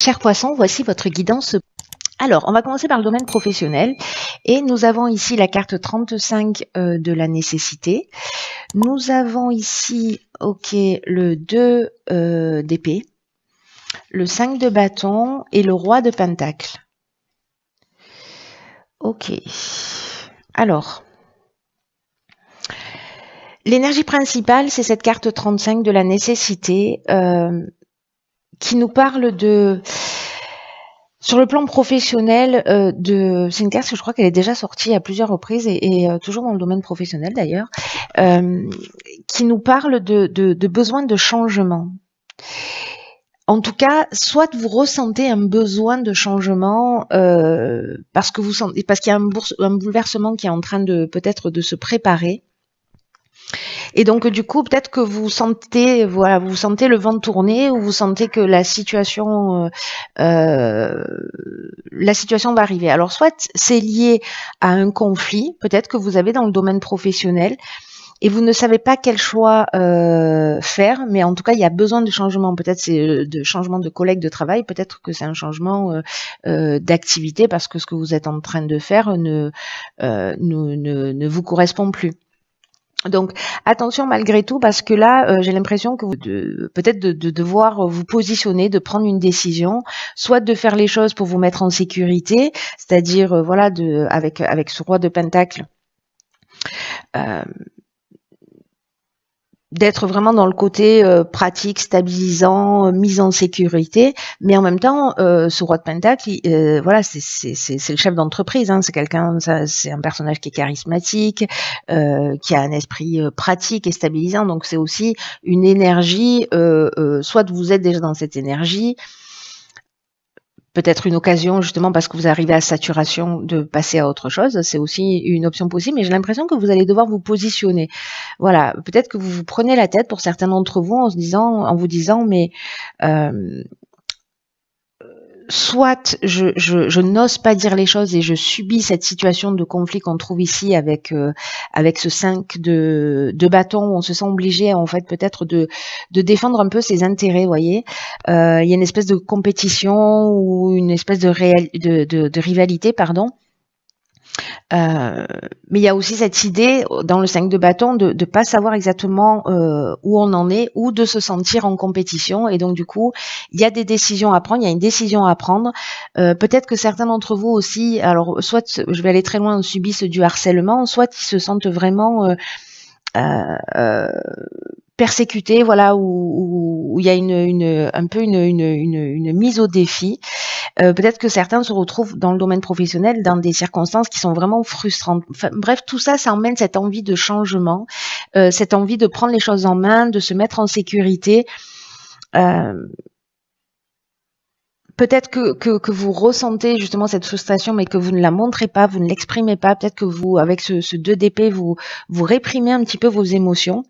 Chers poissons, voici votre guidance. Alors, on va commencer par le domaine professionnel et nous avons ici la carte 35 de la nécessité. Nous avons ici, le 2 d'épée, le 5 de bâton et le roi de pentacle. Ok. Alors, l'énergie principale, c'est cette carte 35 de la nécessité qui nous parle de... Sur le plan professionnel, c'est une carte que je crois qu'elle est déjà sortie à plusieurs reprises et toujours dans le domaine professionnel d'ailleurs, qui nous parle de besoin de changement. En tout cas, soit vous ressentez un besoin de changement parce qu'il y a un bouleversement qui est en train de peut-être de se préparer. Et donc du coup, peut-être que vous sentez le vent tourner, ou vous sentez que la situation va arriver. Alors soit c'est lié à un conflit, peut-être que vous avez dans le domaine professionnel et vous ne savez pas quel choix faire, mais en tout cas il y a besoin de changement. Peut-être c'est de changement de collègue de travail, peut-être que c'est un changement d'activité parce que ce que vous êtes en train de faire ne vous correspond plus. Donc attention malgré tout, parce que là j'ai l'impression que peut-être de devoir vous positionner, de prendre une décision, soit de faire les choses pour vous mettre en sécurité, c'est-à-dire avec ce roi de pentacle, d'être vraiment dans le côté pratique, stabilisant, mise en sécurité, mais en même temps, ce roi de pentacle, c'est le chef d'entreprise, hein, c'est un personnage qui est charismatique, qui a un esprit pratique et stabilisant, donc c'est aussi une énergie, soit vous êtes déjà dans cette énergie, peut-être une occasion justement parce que vous arrivez à saturation de passer à autre chose, c'est aussi une option possible, mais j'ai l'impression que vous allez devoir vous positionner. Voilà, peut-être que vous vous prenez la tête pour certains d'entre vous en vous disant mais soit je n'ose pas dire les choses et je subis cette situation de conflit qu'on trouve ici avec ce 5 de bâton, où on se sent obligé en fait peut-être de défendre un peu ses intérêts, vous voyez. Il y a une espèce de compétition ou une espèce de rivalité, pardon. Mais il y a aussi cette idée dans le 5 de bâton de pas savoir exactement où on en est, ou de se sentir en compétition, et donc du coup il y a des décisions à prendre, il y a une décision à prendre. Peut-être que certains d'entre vous aussi, alors soit je vais aller très loin, subissent du harcèlement, soit ils se sentent vraiment persécutés, voilà, où il y a un peu une mise au défi. Peut-être que certains se retrouvent dans le domaine professionnel dans des circonstances qui sont vraiment frustrantes. Enfin, bref, tout ça, ça emmène cette envie de changement, cette envie de prendre les choses en main, de se mettre en sécurité. Peut-être que vous ressentez justement cette frustration, mais que vous ne la montrez pas, vous ne l'exprimez pas. Peut-être que vous, avec ce 2 d'épée, vous réprimez un petit peu vos émotions.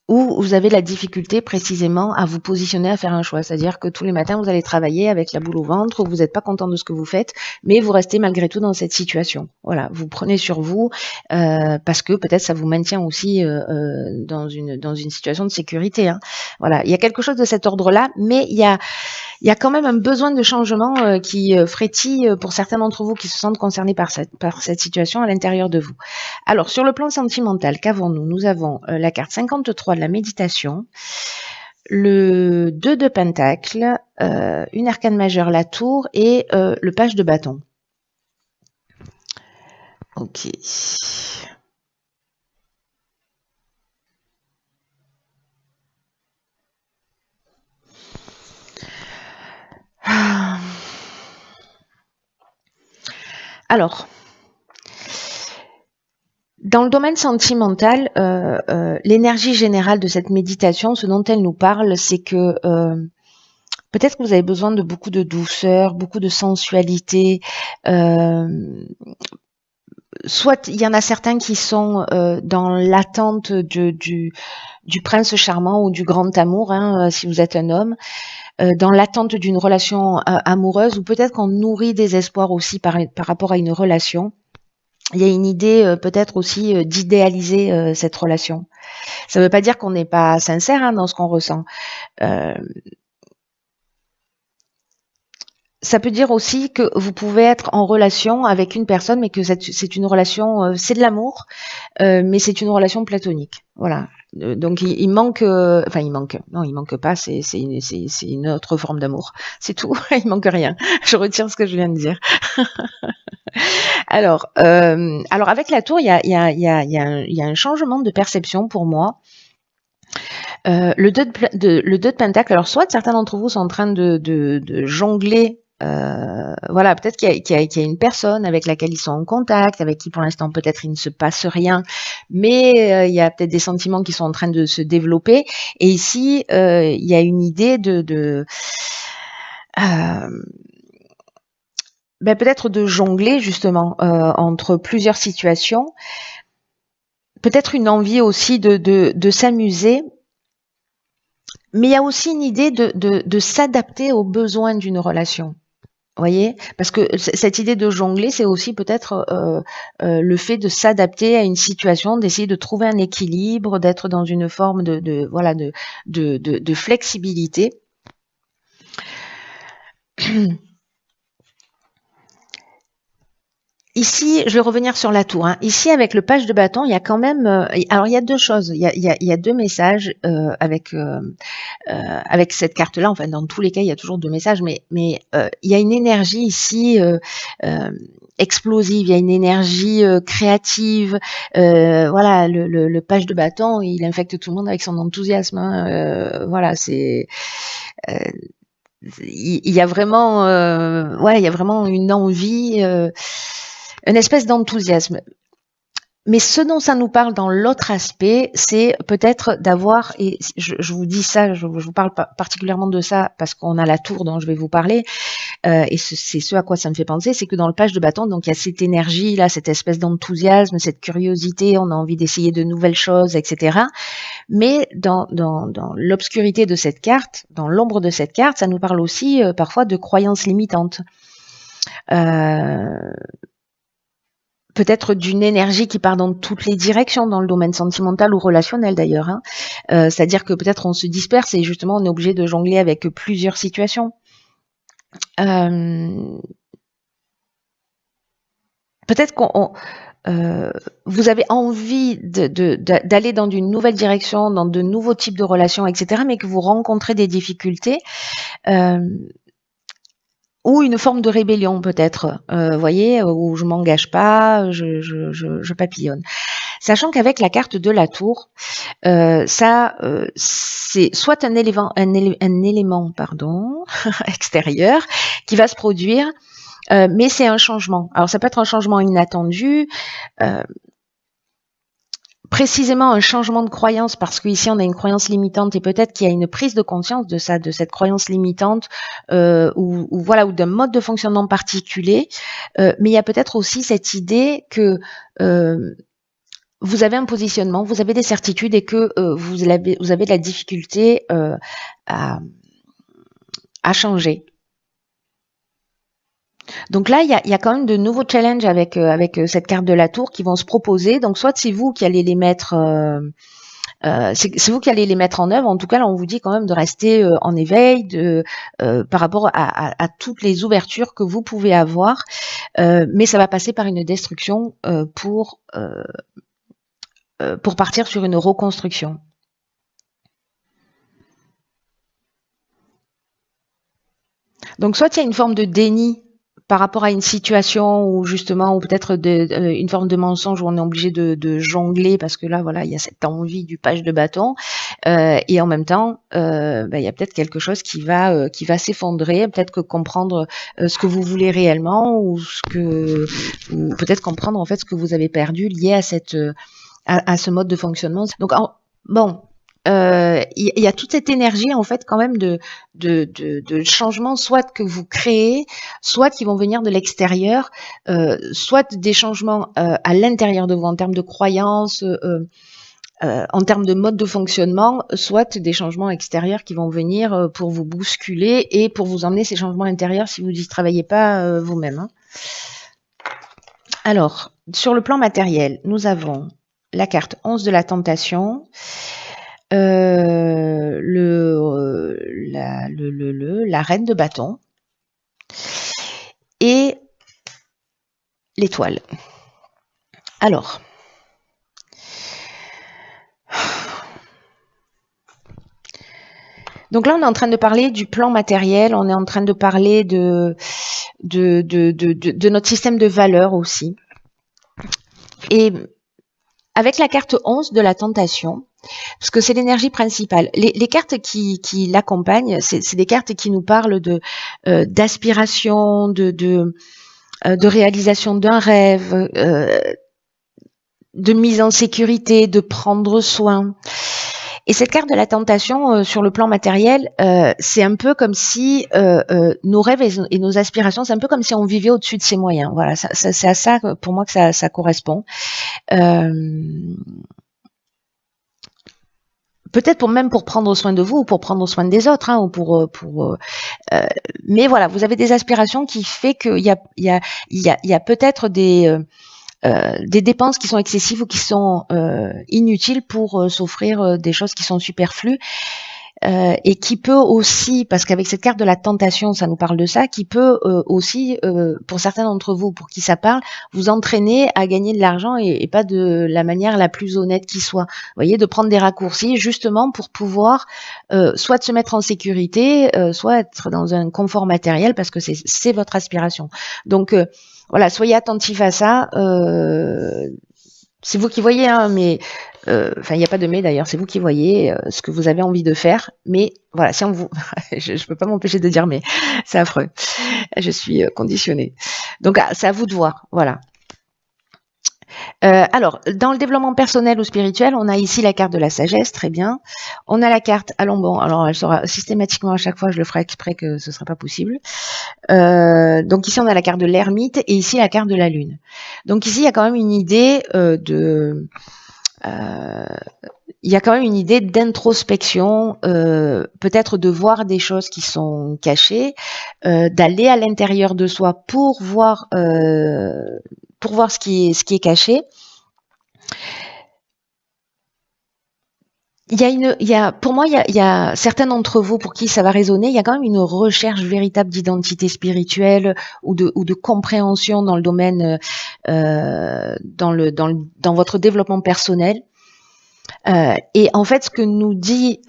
Où vous avez la difficulté précisément à vous positionner, à faire un choix. C'est-à-dire que tous les matins, vous allez travailler avec la boule au ventre, où vous n'êtes pas content de ce que vous faites, mais vous restez malgré tout dans cette situation. Voilà, vous prenez sur vous parce que peut-être ça vous maintient aussi dans une situation de sécurité. Hein. Voilà, il y a quelque chose de cet ordre-là, mais il y a quand même un besoin de changement qui frétille pour certains d'entre vous qui se sentent concernés par cette situation à l'intérieur de vous. Alors, sur le plan sentimental, qu'avons-nous? Nous avons la carte 53 de la méditation, le 2 de pentacle, une arcane majeure, la tour, et le page de bâton. Ok. Alors, dans le domaine sentimental, l'énergie générale de cette méditation, ce dont elle nous parle, c'est que peut-être que vous avez besoin de beaucoup de douceur, beaucoup de sensualité. Soit il y en a certains qui sont dans l'attente du prince charmant ou du grand amour, hein, si vous êtes un homme, dans l'attente d'une relation amoureuse, ou peut-être qu'on nourrit des espoirs aussi par rapport à une relation. Il y a une idée peut-être aussi d'idéaliser cette relation. Ça ne veut pas dire qu'on n'est pas sincère dans ce qu'on ressent. ça peut dire aussi que vous pouvez être en relation avec une personne, mais que c'est une relation, c'est de l'amour, mais c'est une relation platonique. Voilà. Donc il manque, enfin il manque, non il manque pas, c'est une autre forme d'amour. C'est tout, il manque rien. Je retire ce que je viens de dire. Alors avec la tour, il y a un changement de perception pour moi. Le 2 de pentacle, alors soit certains d'entre vous sont en train de jongler, voilà, peut-être qu'il y a une personne avec laquelle ils sont en contact, avec qui pour l'instant peut-être il ne se passe rien, mais il y a peut-être des sentiments qui sont en train de se développer. Et ici, il y a une idée peut-être de jongler justement entre plusieurs situations, peut-être une envie aussi de s'amuser. Mais il y a aussi une idée de s'adapter aux besoins d'une relation. Vous voyez? Parce que cette idée de jongler, c'est aussi peut-être le fait de s'adapter à une situation, d'essayer de trouver un équilibre, d'être dans une forme de flexibilité. Ici, je vais revenir sur la tour. Hein. Ici, avec le page de bâton, il y a quand même... alors, il y a deux choses. Il y a deux messages avec cette carte-là. Enfin, dans tous les cas, il y a toujours deux messages. Mais il y a une énergie ici explosive. Il y a une énergie créative. Voilà, le page de bâton, il infecte tout le monde avec son enthousiasme. Hein. Voilà, c'est... il y a vraiment... ouais, il y a vraiment une envie... une espèce d'enthousiasme. Mais ce dont ça nous parle dans l'autre aspect, c'est peut-être d'avoir, et je vous dis ça, je vous parle particulièrement de ça parce qu'on a la tour dont je vais vous parler, et c'est ce à quoi ça me fait penser, c'est que dans le page de bâton, donc il y a cette énergie là, cette espèce d'enthousiasme, cette curiosité, on a envie d'essayer de nouvelles choses, etc. Mais dans l'obscurité de cette carte, dans l'ombre de cette carte, ça nous parle aussi parfois de croyances limitantes. Peut-être d'une énergie qui part dans toutes les directions, dans le domaine sentimental ou relationnel d'ailleurs. Hein. C'est-à-dire que peut-être on se disperse et justement on est obligé de jongler avec plusieurs situations. Peut-être vous avez envie d'aller dans une nouvelle direction, dans de nouveaux types de relations, etc., mais que vous rencontrez des difficultés. Ou une forme de rébellion peut-être, voyez, où je m'engage pas, je papillonne. Sachant qu'avec la carte de la tour, c'est soit un élément extérieur qui va se produire, mais c'est un changement. Alors ça peut être un changement inattendu, précisément un changement de croyance, parce qu'ici on a une croyance limitante et peut-être qu'il y a une prise de conscience de ça, de cette croyance limitante, ou voilà, ou d'un mode de fonctionnement particulier. Mais il y a peut-être aussi cette idée que vous avez un positionnement, vous avez des certitudes et que vous avez de la difficulté à changer. Donc là, il y a quand même de nouveaux challenges avec cette carte de la tour qui vont se proposer. Donc soit c'est vous qui allez les mettre, c'est vous qui allez les mettre en œuvre. En tout cas, là, on vous dit quand même de rester en éveil par rapport à toutes les ouvertures que vous pouvez avoir. Mais ça va passer par une destruction pour partir sur une reconstruction. Donc soit il y a une forme de déni par rapport à une situation où justement, ou peut-être une forme de mensonge où on est obligé de jongler parce que là, voilà, il y a cette envie du page de bâton, et en même temps, il y a peut-être quelque chose qui va s'effondrer, peut-être que comprendre ce que vous voulez réellement ou peut-être comprendre en fait ce que vous avez perdu lié à à ce mode de fonctionnement. Donc bon. Il y a toute cette énergie en fait quand même de changement, soit que vous créez, soit qui vont venir de l'extérieur, soit des changements à l'intérieur de vous en termes de croyances, en termes de mode de fonctionnement, soit des changements extérieurs qui vont venir pour vous bousculer et pour vous emmener ces changements intérieurs si vous n'y travaillez pas vous-même. Hein. Alors, sur le plan matériel, nous avons la carte 11 de la tentation, la reine de bâton, et l'étoile. Alors, donc là, on est en train de parler du plan matériel, on est en train de parler de notre système de valeurs aussi. Et avec la carte 11 de la tentation, parce que c'est l'énergie principale, les cartes qui l'accompagnent, c'est des cartes qui nous parlent d'aspiration, de réalisation d'un rêve, de mise en sécurité, de prendre soin. Et cette carte de la tentation, sur le plan matériel, c'est un peu comme si nos rêves et nos aspirations, c'est un peu comme si on vivait au-dessus de ses moyens. Voilà, c'est à ça pour moi que ça correspond. Peut-être pour prendre soin de vous ou pour prendre soin des autres, hein, ou mais voilà, vous avez des aspirations qui fait qu'il y a peut-être des dépenses qui sont excessives ou qui sont inutiles pour s'offrir des choses qui sont superflues, et qui peut aussi, parce qu'avec cette carte de la tentation, ça nous parle de ça, qui peut aussi, pour certains d'entre vous, pour qui ça parle, vous entraîner à gagner de l'argent et pas de la manière la plus honnête qui soit. Vous voyez, de prendre des raccourcis justement pour pouvoir soit de se mettre en sécurité, soit être dans un confort matériel parce que c'est votre aspiration. Donc voilà, soyez attentifs à ça. C'est vous qui voyez, hein, mais enfin, il n'y a pas de mais d'ailleurs, c'est vous qui voyez ce que vous avez envie de faire. Mais voilà, si on vous, je peux pas m'empêcher de dire mais, c'est affreux. Je suis conditionnée. Donc c'est à vous de voir. Voilà. Alors, dans le développement personnel ou spirituel, on a ici la carte de la sagesse, très bien. On a la carte, allons bon, alors elle sera systématiquement à chaque fois, je le ferai exprès que ce ne sera pas possible. Donc ici, on a la carte de l'ermite et ici la carte de la lune. Donc ici, il y a quand même une idée il y a quand même une idée d'introspection, peut-être de voir des choses qui sont cachées, d'aller à l'intérieur de soi pour voir ce qui est caché. Pour moi, il y a certains d'entre vous pour qui ça va résonner. Il y a quand même une recherche véritable d'identité spirituelle ou de compréhension dans le domaine, dans votre développement personnel. Et en fait, ce que nous dit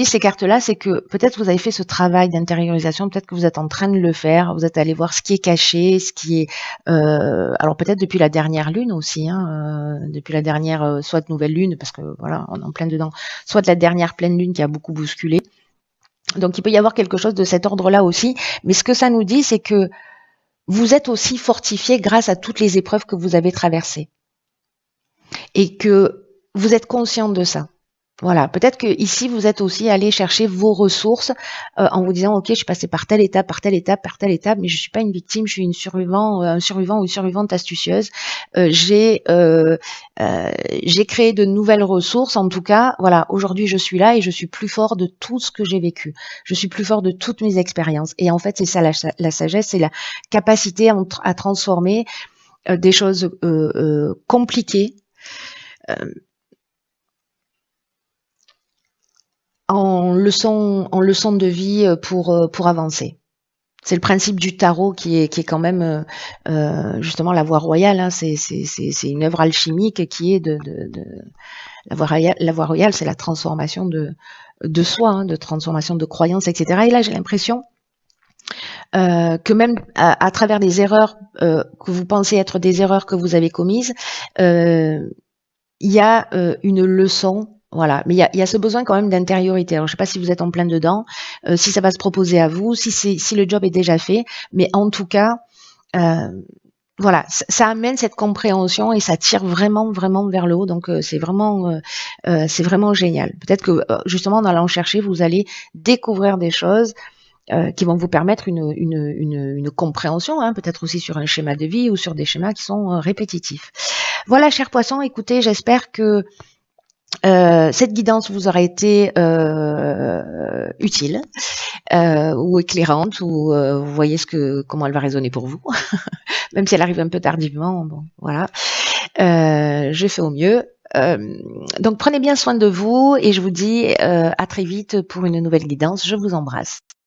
ces cartes-là, c'est que peut-être vous avez fait ce travail d'intériorisation, peut-être que vous êtes en train de le faire, vous êtes allé voir ce qui est caché, ce qui est, alors peut-être depuis la dernière lune aussi, hein, depuis la dernière, soit de nouvelle lune, parce que voilà, on est en plein dedans, soit de la dernière pleine lune qui a beaucoup bousculé. Donc il peut y avoir quelque chose de cet ordre-là aussi, mais ce que ça nous dit, c'est que vous êtes aussi fortifié grâce à toutes les épreuves que vous avez traversées. Et que vous êtes conscient de ça. Voilà, peut-être que ici vous êtes aussi allé chercher vos ressources en vous disant ok, je suis passé par telle étape, mais je suis pas une victime, je suis un survivant ou une survivante astucieuse. J'ai créé de nouvelles ressources. En tout cas, voilà, aujourd'hui je suis là et je suis plus fort de tout ce que j'ai vécu. Je suis plus fort de toutes mes expériences. Et en fait, c'est ça la sagesse, c'est la capacité à transformer des choses compliquées en leçon de vie pour avancer. C'est le principe du tarot qui est quand même justement la voie royale. Hein, c'est une œuvre alchimique qui est de la voie royale, c'est la transformation de soi, hein, de transformation de croyances, etc. Et là, j'ai l'impression que même à travers des erreurs que vous pensez être des erreurs que vous avez commises, il y a une leçon. Voilà, mais il y a ce besoin quand même d'intériorité. Alors je sais pas si vous êtes en plein dedans, si ça va se proposer à vous, si le job est déjà fait, mais en tout cas, voilà, ça amène cette compréhension et ça tire vraiment vers le haut. Donc c'est vraiment génial. Peut-être que justement en allant chercher, vous allez découvrir des choses qui vont vous permettre une compréhension, hein, peut-être aussi sur un schéma de vie ou sur des schémas qui sont répétitifs. Voilà, chers poissons, écoutez, j'espère que cette guidance vous aura été utile ou éclairante, ou vous voyez comment elle va résonner pour vous, même si elle arrive un peu tardivement. Bon, voilà, je fais au mieux. Donc prenez bien soin de vous et je vous dis à très vite pour une nouvelle guidance. Je vous embrasse.